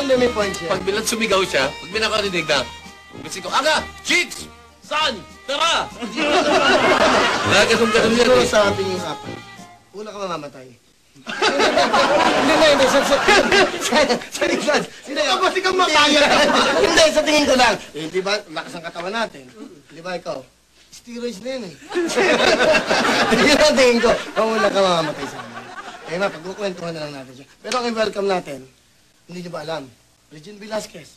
saan ba may point siya? Pag bilang sumigaw siya, pag binakarinig na, kasi ko, Aga! Chicks! Saan? Tara! Ganun yan Siguro eh. sa ating usapan, una ka mamamatay. Hindi. Sino ka ba? Sino makaya? Hindi, sa tingin ko lang. Eh, di ba, lakas ang katawan natin. Di ba ikaw? Steroids na yun eh. Yun ang tingin ko. Una ka mamamatay sa amin. Eh, pagkukwentuhan na lang natin siya. Pero ang i-welcome natin, hindi niyo ba alam? Regine Velasquez.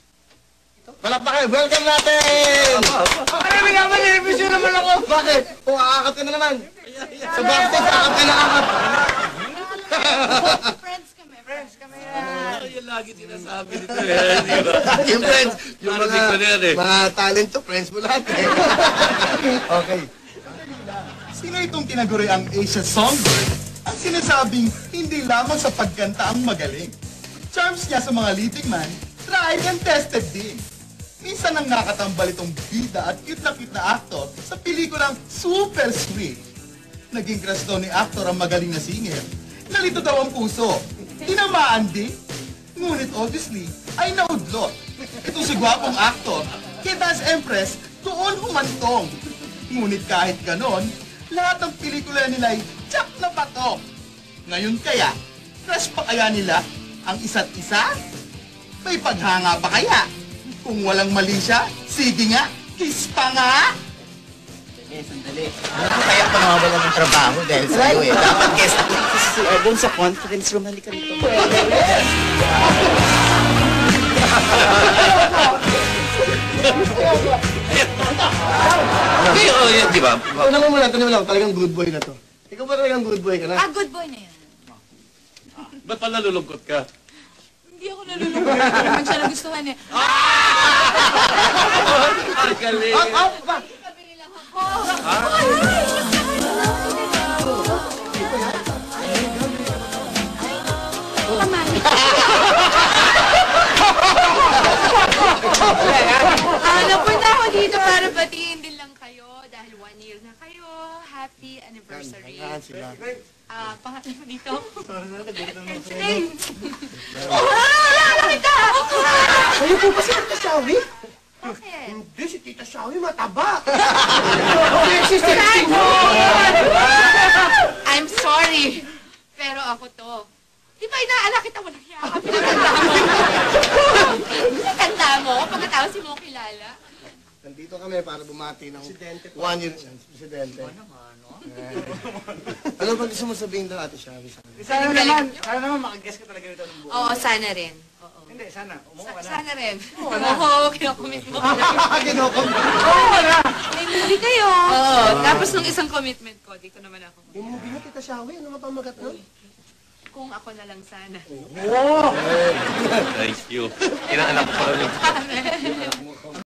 Palakpakan, welcome natin! Marami nga ba, nervous naman ako. Bakit? O, aakap ka na naman. Sa backstage, aakap ka na aakap. Friends kami. Yan lagi sinasabi nito eh. Di ba? Yung friends, yung Narinig ko na yan eh. mga talent to, friends mo lahat eh. Okay. Sino itong tinaguri ang Asia Songbird ang sinasabing hindi lamang sa pagkanta ang magaling? Charms niya sa mga leading man, tried and tested din. Minsan nang nakatambal itong bida at cute na actor sa pelikulang Super Sweet. Naging crush daw ni actor ang magaling na singer. Nalito daw ang puso. Tinamaan din. Ngunit obviously, ay naudlot. Itong si gwapong actor, kay Dance Empress, doon humantong. Ngunit kahit ganon, lahat ng pelikula nila ay tsak na patok. Ngayon kaya, crush pa kaya nila ang isa't isa? May paghanga pa kaya? Kung walang mali siya, sige nga, kiss pa nga! Sandali. Ano kaya pa nawawala ng trabaho dahil sa'yo eh? Dapat guest ako si doon sa conference room. Halika rito. Yan, di ba? Una mo muna, tanong lang, talagang good boy na to. Ikaw ba talagang good boy ka na? Good boy na yan. Ba't pa nalulungkot ka? Hindi ako nalulungkot. Hindi naman siya nagustuhan eh. Ang galing. Ba? Kabili lang ako. Napunta ako dito para batiin din lang kayo dahil 1 year na kayo. Happy anniversary. Yan sila. Pangatlo mo dito. Sorry na, nagulot naman. Nakita! Kayo po ba si Tita Shawi? Bakit? Hindi, si Tita Shawi mataba. I'm sorry. Pero ako to. Di ba inaalala kita mo nagyakap? Pinaganda mo pagkatapos mo kilala. Nandito kami para bumati ng 1 year. Presidente. Ano ba gusto mo sabihin daw, Ate Shawi? Sana naman makaguess ka talaga rito ng buo. Oo, sana rin. Oo. Hindi, sana. Umuha ka na. Sana rin. Oo, kinakomit mo. Kinokom. May movie kayo. Oo, tapos nung isang commitment ko, dito naman ako. Yung movie na, Tita Shawi, ano nga pamagat nun? Kung ako na lang sana. Thank you. Inaanak ko pa rin.